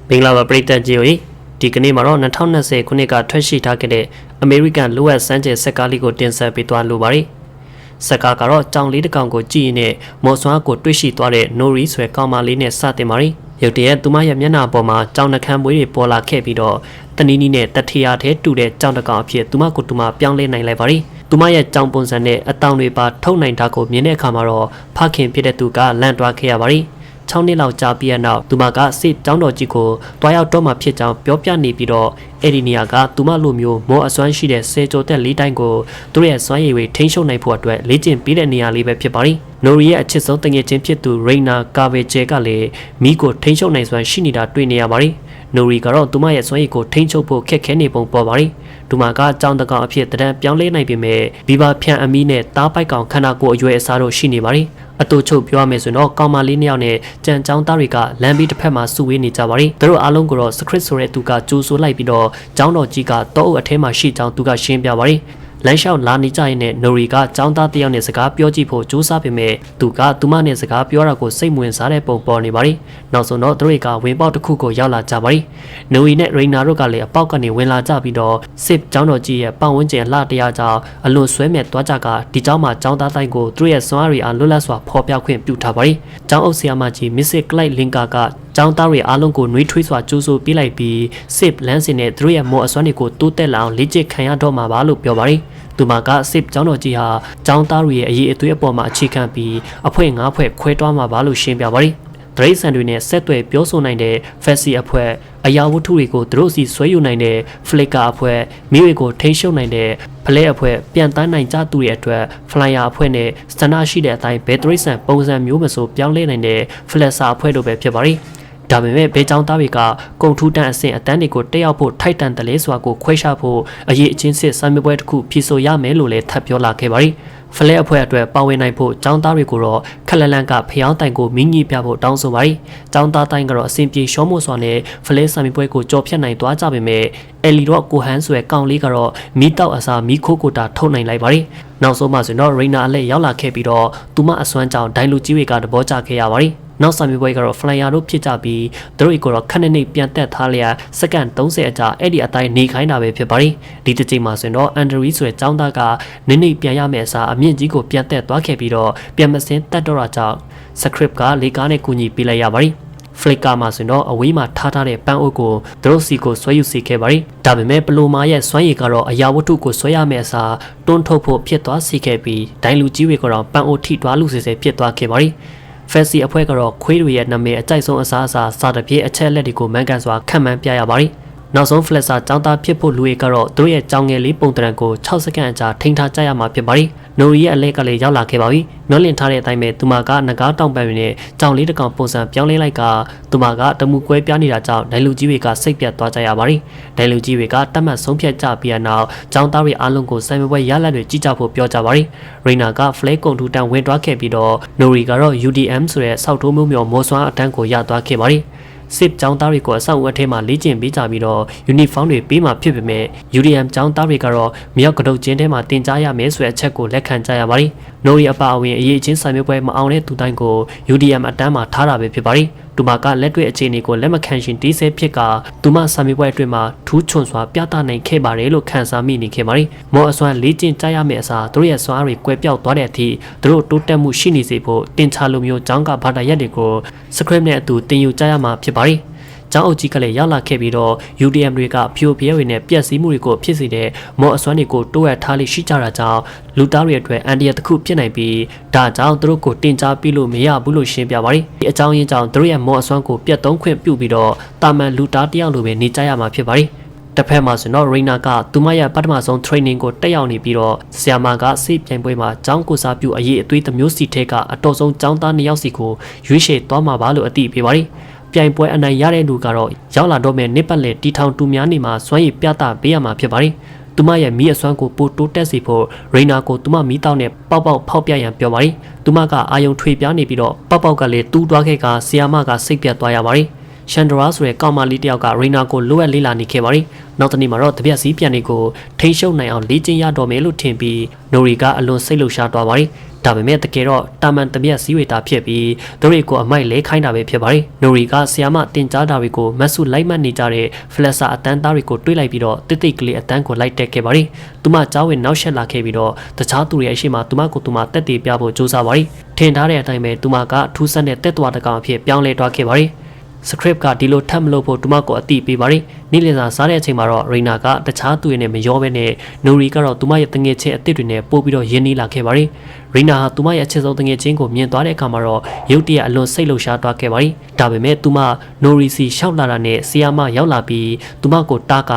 မင်္ဂလာပါပရိသတ်ကြီးဒီကနေ့မှာတော့2020ခုနှစ်ကထွက်ရှိထားခဲ့တဲ့အမေရိကန်လိုအပ်စမ်းကျဲဆက်ကားလေးကိုတင်ဆက်ပေးသွားလိုပါတယ်။ဆက်ကားကတော့ကြောင်လေးတစ်ကောင်ကိုကြည့်ရင်နဲ့မော်စွာကိုတွေ့ရှိသွားတဲ့ Nori ဆွဲကောင်မလေးနဲ့စတင်ပါတယ်။ရုတ်တရက်သူမရဲ့မျက်နှာပေါ်မှာကြောင်နှခမ်းမွေးတွေပေါ်လာခဲ့ပြီးတော့တနီးနီးနဲ့တထီယာထဲတူတဲ့ကြောင်တစ်ကောင်အဖြစ်သူမကိုသူမပြောင်းလဲနိုင်လိုက်ပါတယ်။သူမရဲ့ကြောင်ပုံစံနဲ့အတောင်တွေပါထုတ်နိုင်တာကိုမြင်တဲ့အခါမှာတော့ဖခင်ဖြစ်တဲ့သူကလန့်တွားခဲ့ရပါတယ်။6နှစ်လောက်ကြာပြီးတဲ့နောက်သူမကစစ်ကျောင်းတော်ကြီးကိုတွားရောက်တော့မှဖြစ်ကြောင်းပြောပြနေပြီးတော့အဲ့ဒီနေရာကသူမလိုမျိုးမောအစွမ်းရှိတဲ့ဆယ်ကျော်သက်လေးတိုင်းကိုသူရဲ့စွမ်းရည်တွေထိန်းချုပ်နိုင်ဖို့အတွက်လေ့ကျင့်ပေးတဲ့နေရာလေးပဲဖြစ်ပါတယ်။နိုရီရဲ့အချစ်ဆုံးတငယ်ချင်းဖြစ်သူရိနာကာဗေဂျဲကလည်းမိကိုထိန်းချုပ်နိုင်စွမ်းရှိနေတာတွေ့နေရပါတယ်။နိုရီကတော့သူမရဲ့စွမ်းရည်ကိုထိန်းချုပ်ဖို့ခက်ခဲနေပုံပေါ်ပါတယ်။သူမကကြောင်တကောင်အဖြစ်တံပြောင်းလဲနိုင်ပေမဲ့ဘီဘာဖြန်အမီနဲ့တားပိုက်ကောင်ခန္ဓာကိုယ်အရွယ်အစားတို့ရှိနေပါတယ်။အတူချုပ်ပြောရမယ်ဆိုတော့ကောင်မလေးနှစ်ယောက်နဲ့ကြံចောင်းသားတွေကလမ်းပြီးတစ်ဖက်မှာစုဝေးနေကြပါတယ်။သူတို့အားလုံးကတော့စခရစ်ဆိုတဲ့သူကကြိုးဆိုလိုက်ပြီးတော့ចောင်းတော်ကြီးကတော့အုပ်အထဲမှာရှိကြောင်းသူကရှင်းပြပါတယ်။လမ်းလျှောက်လာနေကြရင်နဲ့နိုရီကចောင်းသားတယောက်နဲ့စကားပြောကြည့်ဖို့ကြိုးစားပေမဲ့သူကသူမနဲ့စကားပြောတာကိုစိတ်ဝင်စားတဲ့ပုံပေါ်နေပါတယ်။နောက်ဆုံးတော့သူတို့ကဝင်ပေါက်တစ်ခုကိုရောက်လာကြပါတယ်။နိုရီနဲ့ရိနာတို့ကလည်းအပေါက်ကနေဝင်လာကြပြီးတော့စစ်ចောင်းတော်ကြီးရဲ့ပတ်ဝန်းကျင်လှတရားကြောင့်အလွန်ဆွဲမဲ့သွားကြကဒီကျောင်းမှာចောင်းသားတိုင်းကိုသူတို့ရဲ့စွမ်းအားတွေအားလွတ်လပ်စွာဖော်ပြခွင့်ပြုထားပါတယ်။ចောင်းအုပ်ဆရာမကြီးမစ်စစ်ကလိုက်လင်ကာကចောင်းသားတွေအားလုံးကိုနှွေးထွေးစွာကြိုးဆိုပေးလိုက်ပြီးစစ်လန်းစင်နဲ့သူတို့ရဲ့မော်အစွမ်းတွေကိုတိုးတက်လာအောင်လေ့ကျင့်ခံရတော့မှာပါလို့ပြောပါတယ်။သူမကစစ်ကျောင်းတော်ကြီးဟာကျောင်းသားတွေရဲ့အရေးအသွေးအပေါ်မှာအခြေခံပြီးအဖွဲ့9ဖွဲ့ခွဲတွားမှာပါလို့ရှင်းပြပါတယ်။ဒရိတ်ဆန်တွေနဲ့ဆက်သွယ်ပြောဆိုနိုင်တဲ့ Fancy အဖွဲ့အရာဝတ္ထုတွေကိုသူတို့စီဆွဲယူနိုင်တဲ့ Flicker အဖွဲ့မိတွေကိုထိန်းချုပ်နိုင်တဲ့ Play အဖွဲ့ပြန်တန်းနိုင်ကြသူတွေအတွက် Flyer အဖွဲ့နဲ့စတနာရှိတဲ့အတိုင်းဘယ်ဒရိတ်ဆန်ပုံစံမျိုးမဆိုပြောင်းလဲနိုင်တဲ့ Flasher အဖွဲ့တို့ပဲဖြစ်ပါတယ်။ဒါပေမဲ့ဘေးချောင်းသားတွေကကုန်ထူးတန်းအဆင့်အတန်းတွေကိုတက်ရောက်ဖို့ထိုက်တန်တယ်လေဆိုတာကိုခွဲခြားဖို့အရေးအချင်းစစ်စာမေးပွဲတစ်ခုဖြေဆိုရမယ်လို့လည်းထပ်ပြောလာခဲ့ပါတယ်။ဖလဲအဖွဲ့အတွက်ပါဝင်နိုင်ဖို့ចောင်းသားတွေကိုတော့ခက်လလန်ကဖျောင်းတိုင်ကိုမိငိပြဖို့တောင်းဆိုပါတယ်။ចောင်းသားတိုင်းကတော့အစဉ်ပြေရှောမို့စွာနဲ့ဖလဲစာမေးပွဲကိုကြော်ဖြတ်နိုင်သွားကြပေမဲ့အလီတော့ကိုဟန်ဆိုတဲ့ကောင်လေးကတော့မီးတောက်အစားမီးခိုးကိုတာထုတ်နိုင်လိုက်ပါတယ်။နောက်ဆုံးမှဆိုတော့ရိနာအလက်ရောက်လာခဲ့ပြီးတော့သူမအစွမ်းကြောင့်ဒိုင်လူကြီးတွေကတဘောကြခဲ့ရပါတယ်။နောက်စာမေးပွဲကတော့ Flyer တို့ဖြစ်ကြပြီးသူတို့ကိုတော့ခက်နေပြန်တက်ထားလျက်စက္ကန့်30အကြာအဲ့ဒီအတိုင်းနေခိုင်းတာပဲဖြစ်ပါတယ်ဒီတစ်ချိန်မှာဆိုရင်တော့ Andrew ဆိုတဲ့ចောင်းသားကနေပြန်ရမယ့်အစားအမြင့်ကြီးကိုပြန်တက်သွားခဲ့ပြီးတော့ပြန်မစင်းတက်တော့တာကြောင့် script ကလေကားနဲ့ကူညီပေးလိုက်ရပါတယ်Flicker မှာဆိုတော့အဝေးမှာထားတဲ့ပန်းအုပ်ကိုသူတို့စီကိုဆွဲယူစီခဲ့ပါတယ်။ဒါပေမဲ့ပလိုမာရဲ့စွမ်းရည်ကတော့အရာဝတ္ထုကိုဆွဲရမယ့်အစားတွန်းထုတ်ဖို့ဖြစ်သွားစီခဲ့ပြီးဒိုင်လူကြီးတွေကတော့ပန်းအုပ်ထိတွားလူစီစီဖြစ်သွားခဲ့ပါတယ်။ Fancy အဖွဲ့ကတော့ခွေးတွေရဲ့နာမည်အကြိုက်ဆုံးအစားအစာစသဖြင့်အချက်လက်တွေကိုမှန်ကန်စွာခန့်မှန်းပြရပါတယ်။နောက်ဆုံး Flasher ចောင်းသားဖြစ်ဖို့လူတွေကတော့သူတို့ရဲ့ကြောင်ငယ်လေးပုံတံကို6စက္ကန့်အကြာထိန်းထားကြရမှာဖြစ်ပါတယ်။နိုရီရဲ့အလက်ကလေးရောက်လာခဲ့ပါပြီ။မျောလင့်ထားတဲ့အတိုင်းပဲသူမကငကားတောင်ပန်နဲ့ကြောင်လေးတစ်ကောင်ပုံစံပြောင်းလဲလိုက်ကသူမကတမှုကွဲပြားနေတာကြောင့်ဒိုင်လူကြီးတွေကစိတ်ပြတ်သွားကြရပါတယ်။ဒိုင်လူကြီးတွေကတတ်မှတ်ဆုံးဖြတ်ကြပြီးနောက်ကျောင်းသားတွေအားလုံးကိုစိုင်းပွဲရလတ်တွေကြည့်ကြဖို့ပြောကြပါတယ်။ရိနာက Flay ကုန်ထူတန်ဝင်သွားခဲ့ပြီးတော့နိုရီကတော့ UDM ဆိုတဲ့စောက်ထိုးမျိုးမော်စွမ်းအတန်းကိုရသွားခဲ့ပါတယ်။စစ်ကျောင်းသားတွေကိုအဆောက်အအုံအထဲမှာလေ့ကျင့်ပေးကြပြီးတော့ uniform တွေပေးမှဖြစ်ပေမဲ့ UDM ကျောင်းသားတွေကတော့မြောက်ကတုတ်ချင်းထဲမှာတင်ကြားရမယ်ဆိုတဲ့အချက်ကိုလက်ခံကြရပါတယ်။နိုရီအပါအဝင်အရေးချင်းစာမျိုးပွဲမအောင်တဲ့သူတိုင်းကို UDM အတန်းမှာထားတာပဲဖြစ်ပါတယ်။သူမကလက်တွေ့အခြေအနေကိုလက်မခံရှင်တီးဆဲဖြစ်ကသူမစာမျိုးပွဲအတွင်းမှာထူးချွန်စွာပြသနိုင်ခဲ့ပါတယ်လို့ခန်းစားမိနေခဲ့ပါတယ်။မော်အစွမ်းလေ့ကျင့်ကြရမယ့်အစားသူတို့ရဲ့စွမ်းအားတွေကွဲပြောက်သွားတဲ့အထိသူတို့တိုးတက်မှုရှိနေစေဖို့တင်ချလိုမျိုးကျောင်းကဘာသာရပ်တွေကို script နဲ့အတူတင်ယူကြရမှာဖြစ်ပါတယ်။ကျောင်းအုပ်ကြီးကလည်းရောက်လာခဲ့ပြီးတော့ UDM တွေကဖြိုပြဲတွေနဲ့ပြက်စီးမှုတွေကိုဖြစ်စေတဲ့မော်အစွမ်းတွေကိုတိုးရထားလေးရှိကြတာကြောင့်လူသားတွေအတွက်အန်ဒီယာတစ်ခုဖြစ်နိုင်ပြီးဒါကြောင့်သူတို့ကိုတင် जा ပြီးလို့မရဘူးလို့ရှင်းပြပါတယ်။ဒီအကြောင်းရင်းကြောင့်သူတို့ရဲ့မော်အစွမ်းကိုပြတ်သုံးခွင့်ပြုပြီးတော့တာမန်လူသားတယောက်လိုပဲနေကြရမှာဖြစ်ပါတယ်။တစ်ဖက်မှာဆိုတော့ရိနာကသူမရဲ့ပထမဆုံး training ကိုတက်ရောက်နေပြီးတော့ဆရာမကစိတ်ပြိုင်ပွဲမှာကျောင်းကိုစားပြုအရေးအသွေးတစ်မျိုးစီထဲကအတော်ဆုံးကျောင်းသား2ယောက်စီကိုရွေးချယ်သွားမှာပါလို့အသိပေးပါတယ်။ပြိုင်ပွဲအနိုင်ရတဲ့လူကတော့ရောက်လာတော့မဲ့နှစ်ပတ်လည်တီထောင်တူများနေမှာစွမ်းရည်ပြသပေးရမှာဖြစ်ပါတယ်။သူမရဲ့မီးအစွမ်းကိုပိုတိုးတက်စေဖို့ရိနာကိုသူမမီးတောက်နဲ့ပေါက်ပေါက်ဖောက်ပြရန်ပြောပါတယ်။သူမကအာယုံထွေပြားနေပြီးတော့ပေါက်ပေါက်ကလည်းတူးသွားခဲ့ကဆီယာမကစိတ်ပြတ်သွားရပါတယ်။ရှန်ဒရာဆိုတဲ့ကောင်မလေးတယောက်ကရိနာကိုလိုအပ်လေးလာနေခဲ့ပါတယ်။နောက်တနေ့မှာတော့တပြက်စီးပြန်တွေကိုထိန်းချုပ်နိုင်အောင်လေ့ကျင့်ရတော့မယ်လို့ထင်ပြီးနိုရီကအလွန်စိတ်လှုပ်ရှားသွားပါတယ်။ ဒါပေမဲ့တကယ်တော့တာမန်တပြက်စည်းဝေတာဖြစ်ပြီးသူတွေကိုအမိုက်လဲခိုင်းတာပဲဖြစ်ပါတယ်။နိုရီကဆီယာမတင်ကြားတာတွေကိုမတ်ဆုလိုက်မှတ်နေကြတဲ့ဖလက်ဆာအတန်းသားတွေကိုတွေးလိုက်ပြီးတော့တိတ်တိတ်ကလေးအတန်းကိုလိုက်တက်ခဲ့ပါတယ်။သူမကြောင်းဝင်နောက်ဆက်လာခဲ့ပြီးတော့တခြားသူတွေရဲ့အရှိမသူမကိုသူမတက်တည်ပြဖို့ကြိုးစားပါတယ်။ထင်ထားတဲ့အတိုင်းပဲသူမကထူးဆန်းတဲ့တက်သွားတကောင်အဖြစ်ပြောင်းလဲသွားခဲ့ပါတယ်။ script ကဒီလိုထပ်မလို့ဖို့သူမကိုအတိပေးပါတယ်။နေ့လည်စာစားတဲ့အချိန်မှာတော့ရိနာကတခြားသူတွေနဲ့မရောဘဲနဲ့နိုရီကတော့သူမရဲ့တငယ်ချင်းအစ်စ်တွေနဲ့ပို့ပြီးတော့ရင်းနှီးလာခဲ့ပါတယ်။ရိနာဟာသူမရဲ့အချစ်ဆုံးတငယ်ချင်းကိုမြင်သွားတဲ့အခါမှာတော့ရုတ်တရက်အလွန်စိတ်လှုပ်ရှားသွားခဲ့ပါတယ်။ဒါပေမဲ့သူမနိုရီစီရှောက်လာတာနဲ့ဆီယာမရောက်လာပြီးသူမကိုတားက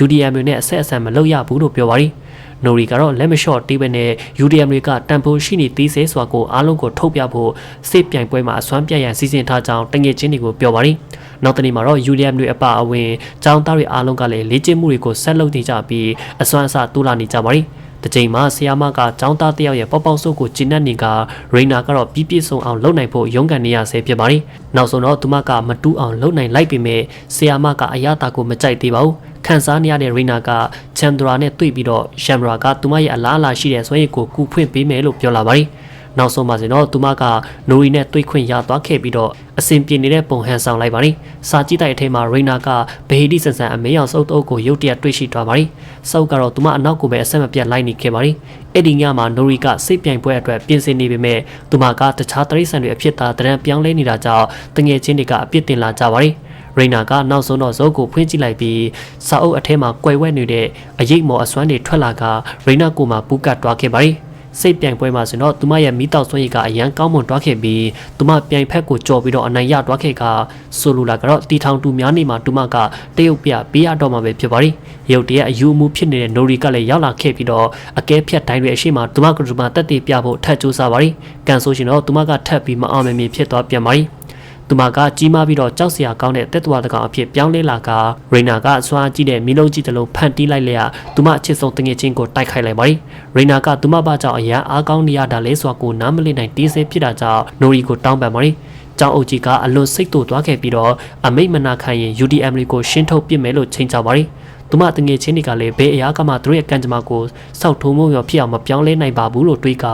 UDM နဲ့အဆက်အဆံမလုပ်ရဘူးလို့ပြောပါတယ်။နိုရီကတော့လက်မလျှော့တေးပဲနဲ့ UDM တွေကတန်ဖိုးရှိနေသေးစေစွာကိုအားလုံးကိုထုတ်ပြဖို့စိတ်ပြိုင်ပွဲမှာအစွမ်းပြရန်စီစဉ်ထားကြောင်းတငယ်ချင်းတွေကိုပြောပါတယ်။နောက်တနေ့မှာတော့ UDM တွေအပအဝင်ကျောင်းသားတွေအားလုံးကလည်းလေ့ကျင့်မှုတွေကိုဆက်လုပ်နေကြပြီးအစွမ်းအစတိုးလာနေကြပါတယ်။တစ်ချိန်မှာဆီယာမကကျောင်းသားတယောက်ရဲ့ပေါပေါဆုပ်ကိုကျဉ်တ်နေကရိနာကတော့ပြပြဆုံအောင်လုပ်နိုင်ဖို့ရုန်းကန်နေရဆဲဖြစ်ပါတယ်။နောက်ဆုံးတော့သူမကမတူးအောင်လုပ်နိုင်လိုက်ပေမဲ့ဆီယာမကအရာတာကိုမကြိုက်သေးပါဘူး။ခန်းစားနေရတဲ့ရိနာကချန်ဒရာနဲ့တွေ့ပြီးတော့ရှမ်ဒရာကသူမရဲ့အလားအလာရှိတဲ့ဆွဲရည်ကိုကူဖွင့်ပေးမယ်လို့ပြောလာပါတယ်။နောက်ဆုံးမှာဆိုတော့သူမကနိုရီနဲ့တွေ့ခွင့်ရသွားခဲ့ပြီးတော့အဆင်ပြေနေတဲ့ပုံဟန်ဆောင်လိုက်ပါတယ်။စာကြည့်တိုက်အထက်မှာရိနာကဘဟီဒီဆန်ဆန်အမေရောင်စုပ်တုပ်ကိုရုတ်တရက်တွေ့ရှိသွားပါတယ်။စုပ်ကတော့သူမအနောက်ကိုပဲအဆက်မပြတ်လိုက်နေခဲ့ပါတယ်။အဲ့ဒီညမှာနိုရီကစိတ်ပြိုင်ပွဲအတွက်ပြင်ဆင်နေပေမဲ့သူမကတခြားတရိတ်ဆန်တွေအဖြစ်သာတရံပြောင်းလဲနေတာကြောင့်တငယ်ချင်းတွေကအပြစ်တင်လာကြပါတယ်။ရိနာကနောက်ဆုံးတော့ဇုတ်ကိုဖွင့်ကြည့်လိုက်ပြီးစာအုပ်အထဲမှာကွယ်ဝဲနေတဲ့အရေးမော်အစွမ်းတွေထွက်လာကရိနာကိုမှပူးကတ်တွားခဲ့ပါတယ်။စိတ်ပြိုင်ပွဲမှာဆိုတော့သူမရဲ့မိတောက်ဆွမ်းရည်ကအရန်ကောင်းမွန်တွားခဲ့ပြီးသူမပြိုင်ဖက်ကိုကြော်ပြီးတော့အနိုင်ရတွားခဲ့ကဆိုလိုလာကတော့တီထောင်တူများနေမှာသူမကတရုတ်ပြပေးရတော့မှာပဲဖြစ်ပါတယ်။ရုတ်တရက်အယူအမှုဖြစ်နေတဲ့နိုရီကလည်းရောက်လာခဲ့ပြီးတော့အကဲဖြတ်တိုင်းတွေအရှိမသူမကသူမတက်တည်ပြဖို့ထပ်ကြိုးစားပါတယ်။ကန်ဆိုရှင်တော့သူမကထပ်ပြီးမအောင်မမြင်ဖြစ်သွားပြန်ပါတယ်။သူမကကြီးမားပြီးတော့ကြောက်စရာကောင်းတဲ့တက်သွားတကောင်အဖြစ်ပြောင်းလဲလာကရိနာကအစွမ်းကြီးတဲ့မီလုံးကြီးတစ်လုံးဖန်တီးလိုက်လျက်သူမအချစ်ဆုံးတငယ်ချင်းကိုတိုက်ခိုက်လိုက်ပါတယ်။ရိနာကသူမဘာကြောင့်အရန်အားကောင်းနေရတာလဲဆိုတာကိုနားမလည်နိုင်တင်းစဲဖြစ်တာကြောင့်နိုရီကိုတောင်းပန်ပါတယ်။ကျောင်းအုပ်ကြီးကအလွန်စိတ်တူသွားခဲ့ပြီးတော့အမိတ်မနာခံရင် UDM ကိုရှင်းထုတ်ပစ်မယ်လို့ချိန်ချပါတယ်။သူမတငယ်ချင်းတွေကလည်းဘယ်အရာကမှသူတို့ရဲ့ကံကြမ္မာကိုစောက်ထုံးမှုရောဖြစ်အောင်မပြောင်းလဲနိုင်ပါဘူးလို့တွေးက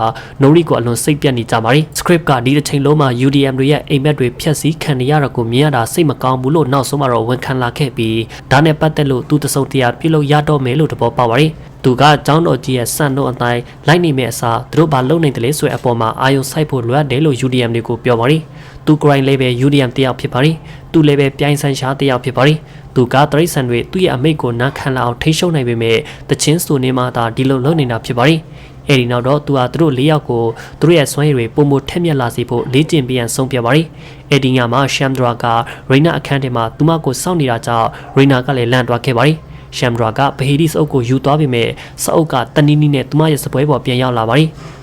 နိုရီကိုအလွန်စိတ်ပြတ်နေကြပါတယ်။ script ကဒီတစ်ချိန်လုံးမှာ UDM တွေရဲ့အိမ်မက်တွေဖျက်ဆီးခံနေရတာကိုမြင်ရတာစိတ်မကောင်းဘူးလို့နောက်ဆုံးမှာတော့ဝန်ခံလာခဲ့ပြီးဒါနဲ့ပတ်သက်လို့သူတစုံတရာပြုလုပ်ရတော့မယ်လို့တဘောပေါက်ပါတယ်။သူကကျောင်းတော်ကြီးရဲ့စံတို့အတိုင်းလိုက်နေမဲ့အစားသူတို့ဘာလုပ်နေတယ်လဲဆိုတဲ့အပေါ်မှာအာယုံစိုက်ဖို့လိုအပ်တယ်လို့ UDM တွေကိုပြောပါတယ်။သူကိုယ်တိုင်လည်းပဲ UDM တယောက်ဖြစ်ပါတယ်။သူလည်းပဲပြိုင်ဆိုင်ရှားတယောက်ဖြစ်ပါတယ်။သူကတရိတ်ဆန်တွေသူ့ရဲ့အမိတ်ကိုနားခံလာအောင်ထိရှုံနိုင်ပေမဲ့တချင်းဆိုနေမှသာဒီလိုလုပ်နေတာဖြစ်ပါတယ်။အဲဒီနောက်တော့သူဟာသူတို့၄ယောက်ကိုသူတို့ရဲ့စွမ်းရည်တွေပုံမထက်မြက်လာစေဖို့လေ့ကျင့်ပေးရန်ဆုံးဖြတ်ပါတယ်။အဲဒီညမှာရှမ်ဒရာကရိနာအခန်းထဲမှာသူမကိုစောင့်နေတာကြောင့်ရိနာကလည်းလန့်သွားခဲ့ပါတယ်။ရှမ်ဒရာကဘဟီဒီစအုပ်ကိုယူသွားပေမဲ့စအုပ်ကတနီးနီးနဲ့သူမရဲ့စပွဲပေါ်ပြန်ရောက်လာပါတယ်။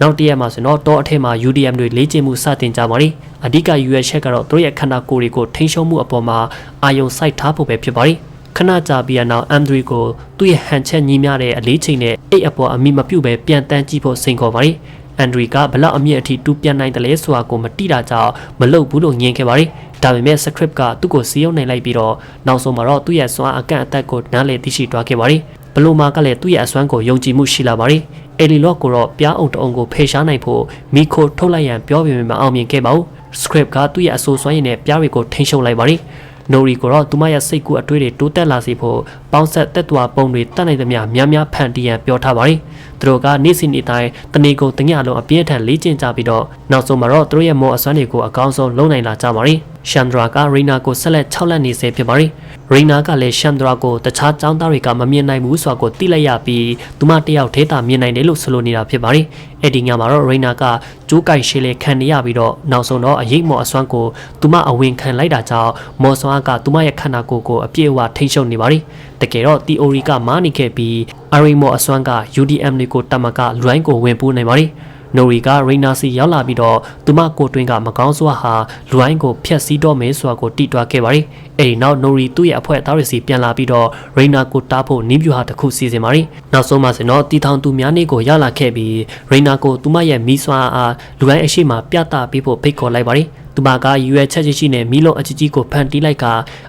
နောက်တရက်မှာဆိုတော့တောအထက်မှာ UDM တွေလေ့ကျင့်မှုစတင်ကြပါတယ်။အဓိက US ချက်ကတော့သူတို့ရဲ့ခန္ဓာကိုယ်တွေကိုထိန်းချုပ်မှုအပေါ်မှာအာယုံစိုက်ထားဖို့ပဲဖြစ်ပါတယ်။ခဏကြာပြီးနောက် M3 ကိုသူ့ရဲ့ဟန်ချက်ညီမျှတဲ့အလေးချိန်နဲ့အိတ်အပေါ်အမိမပြုတ်ပဲပြန်တန်းကြည့်ဖို့စိန်ခေါ်ပါတယ်။အန်ဒရီကဘလောက်အမြင့်အထိတူပြန်နိုင်တယ်လဲဆိုတာကိုမတိတာကြောင့်မလုပ်ဘူးလို့ညင်ခဲ့ပါတယ်။ဒါပေမဲ့ script ကသူ့ကိုစီးရုံနိုင်လိုက်ပြီးတော့နောက်ဆုံးမှာတော့သူ့ရဲ့စွမ်းအကန့်အသတ်ကိုနားလည်သိရှိသွားခဲ့ပါတယ်။ဘလိုမာကလည်းသူ့ရဲ့အစွမ်းကိုယုံကြည်မှုရှိလာပါတယ်။ယ်လီလော့ကိုတော့ပြားအောင်တအောင်ကိုဖယ်ရှားနိုင်ဖို့မီခိုထုတ်လိုက်ရန်ပြောပေမဲ့မအောင်မြင်ခဲ့ပါဘူး။ script ကသူ့ရဲ့အဆိုးစွမ်းရည်နဲ့ပြားတွေကိုထိန်းချုပ်လိုက်ပါတယ်။နိုရီကိုတော့သူမရဲ့စိတ်ကူးအတွေးတွေတိုးတက်လာစေဖို့ပေါင်းဆက်တက်သွားပုံတွေတတ်နိုင်သမျှများများဖန်တီးရန်ပြောထားပါတယ်။သူတို့ကနေ့စဉ်နေ့တိုင်းတနေကုန်တညလုံးအပြင်းထန်လေ့ကျင့်ကြပြီးတော့နောက်ဆုံးမှာတော့သူတို့ရဲ့မော်အစွမ်းတွေကိုအကောင်းဆုံးလုပ်နိုင်လာကြပါတယ်။ရှမ်ဒရာကရိနာကိုဆက်လက်6လက်နေစေဖြစ်ပါတယ်။ရိနာကလည်းရှမ်ဒရာကိုတခြားကျောင်းသားတွေကမမြင်နိုင်ဘူးဆိုတာကိုသိလိုက်ရပြီးသူမတယောက်ထဲသာမြင်နိုင်တယ်လို့ဆိုလိုနေတာဖြစ်ပါတယ်။အဲ့ဒီညမှာတော့ရိနာကကျိုးကိုင်ရှည်လေခံနေရပြီးတော့နောက်ဆုံးတော့အရေးမော်အစွမ်းကိုသူမအဝင်ခံလိုက်တာကြောင့်မော်စွမ်းကသူမရဲ့ခန္ဓာကိုယ်ကိုအပြည့်အဝထိန်းချုပ်နေပါတယ်။တကယ်တော့ theory ကမားနေခဲ့ပြီးအရီမော်အစွမ်းက UDM တွေကိုတမကလွိုင်းကိုဝင်ပိုးနိုင်ပါတယ်။နိုရီကရိနာစီရောက်လာပြီးတော့သူမကိုတွင်းကမကောင်းစွာဟာလူအိုင်းကိုဖျက်ဆီးတော့မယ်ဆိုတာကိုတိတွားခဲ့ပါတယ်။အဲဒီနောက်နိုရီသူ့ရဲ့အဖွဲ့သားတွေစီပြန်လာပြီးတော့ရိနာကိုတားဖို့နီးဗျူဟာတစ်ခုစီစဉ်ပါတယ်။နောက်ဆုံးမှဆိုတော့တီထောင်သူများနေကိုရောက်လာခဲ့ပြီးရိနာကိုသူမရဲ့မီးစွာအားလူအိုင်းအရှိမပြသပေးဖို့ဖိတ်ခေါ်လိုက်ပါတယ်။ သူမကရွယ်ချက်ရှိနဲ့မီလုံးအကြီးကြီးကိုဖန်တီးလိုက်က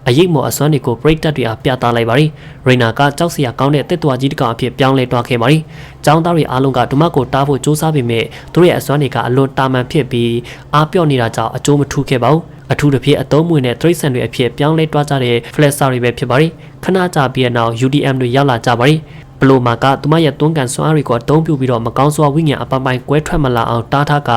အရေးမော်အစွမ်းတွေကိုပရိသတ်တွေအားပြသလိုက်ပါရီရိနာကကြောက်စရာကောင်းတဲ့တစ်တော်ကြီးတစ်ကောင်အဖြစ်ပြောင်းလဲသွားခဲ့ပါရီចောင်းသားတွေအားလုံးကသူမကိုတားဖို့စူးစမ်းပေမဲ့သူတို့ရဲ့အစွမ်းတွေကအလွန်တာမန်ဖြစ်ပြီးအားပြော့နေတာကြောင့်အကျိုးမထူးခဲ့ပါဘူးအထူးသဖြင့်အသုံးမွေနဲ့တရိတ်ဆန်တွေအဖြစ်ပြောင်းလဲတွားကြတဲ့ flexer တွေပဲဖြစ်ပါရီခဏကြာပြီးနောက် UDM တွေရောက်လာကြပါရီဘလိုမာကသူမရဲ့တွန်းကန်စွမ်းအားတွေကိုအသုံးပြုပြီးတော့မကောင်းစွာဝိညာဉ်အပပိုင်းကွဲထွက်မလာအောင်တားထားက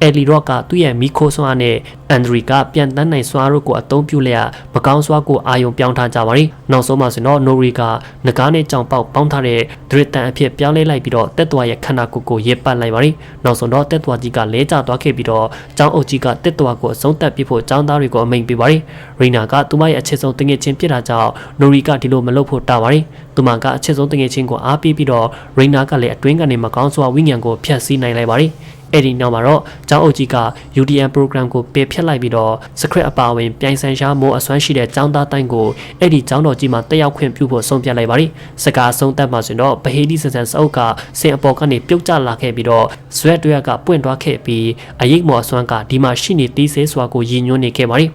ယ်လီရော့ကသူ့ရဲ့မီခိုစွမ်းအားနဲ့အန်ဒရီကပြန်တန်းနိုင်စွမ်းအားတို့ကိုအသုံးပြုလျက်မကောင်းစွာကိုအာယုံပြောင်းထားကြပါရီနောက်ဆုံးမှဆိုတော့နိုရီကငကားနဲ့ကြောင်ပေါက်ပေါင်းထားတဲ့ဒရစ်တန်အဖြစ်ပြောင်းလဲလိုက်ပြီးတော့တက်သွားရဲ့ခန္ဓာကိုယ်ကိုရစ်ပတ်လိုက်ပါရီနောက်ဆုံးတော့တက်သွားကြီးကလဲကျသွားခဲ့ပြီးတော့ကျောင်းအုပ်ကြီးကတက်သွားကိုအဆုံးသတ်ပြဖို့ကျောင်းသားတွေကိုအမိန့်ပေးပါရီရီနာကသူမရဲ့အခြေဆုံးတငယ်ချင်းဖြစ်တာကြောင့်နိုရီကဒီလိုမလုပ်ဖို့တာပါရီသူမကအချက်ဆုံးတငယ်ချင်းကိုအားပေးပြီးတော့ရိနာကလည်းအတွင်းကနေမကောင်းစွာဝိညာဉ်ကိုဖျက်ဆီးနိုင်လိုက်ပါရီအဲ့ဒီနောက်မှာတော့ကျောင်းအုပ်ကြီးက UDM program ကိုပယ်ဖျက်လိုက်ပြီးတော့ script အပါအဝင်ပြိုင်ဆိုင်ရှားမိုးအစွမ်းရှိတဲ့ကျောင်းသားတိုင်းကိုအဲ့ဒီကျောင်းတော်ကြီးမှာတက်ရောက်ခွင့်ပြုဖို့ဆုံးဖြတ်လိုက်ပါရီစကားဆုံးသက်မှာဆိုတော့ဗဟေဒီဆန်ဆန်စအုပ်ကစင်အပေါ်ကနေပြုတ်ကျလာခဲ့ပြီးတော့ဇွဲတွဲကပွင့်သွားခဲ့ပြီးအရေးမော်အစွမ်းကဒီမှာရှိနေတီးဆဲစွာကိုရည်ညွှန်းနေခဲ့ပါရီ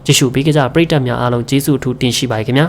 ကြည့်ရှုပေးကြပရိသတ်များအားလုံးကျေးဇူးအထူးတင်ရှိပါခင်ဗျာ